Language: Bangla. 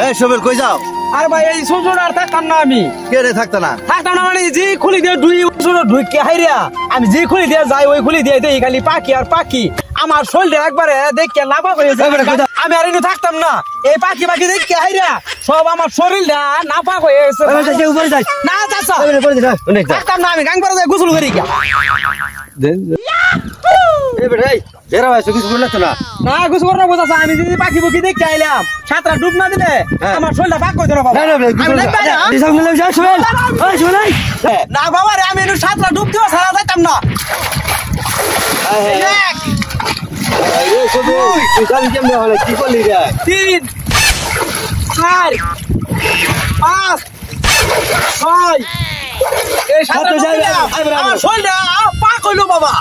এই সবের কই যাও? আর ভাই এই ছোট আর থাকতাম না আমি। কে রে থাকতা না? থাকতাম না মানে যে খুলি দিয়ে ঢুকে হাইরা আমি যে খুলি দিয়ে যাই ওই খুলি দিয়ে দেই খালি পাখি আর পাখি। আমার শরীরটা একবারে দেখে লাফা হয়েছে। আমি আর এনে থাকতাম না। এই পাখি পাখি দেখে হাইরা সব আমার শরীরটা নাপাক হয়ে গেছে। না চাচা থাকতাম না আমি গাং করে যাই গোসল করি গিয়া। না গোসল করে না চাচা আমি যদি পাখি পুখি দেখে আইলাম সাঁতরা ডুব না দিলে আমার শরীরটা ভাগ করে দেবো বাবা। না বাবা রে আমি সাঁতরা ডুব দিব সারা যাইতাম না। 3 4 5 6 এই সাঁতরা আমার শরীরটা পাক হইলো বাবা।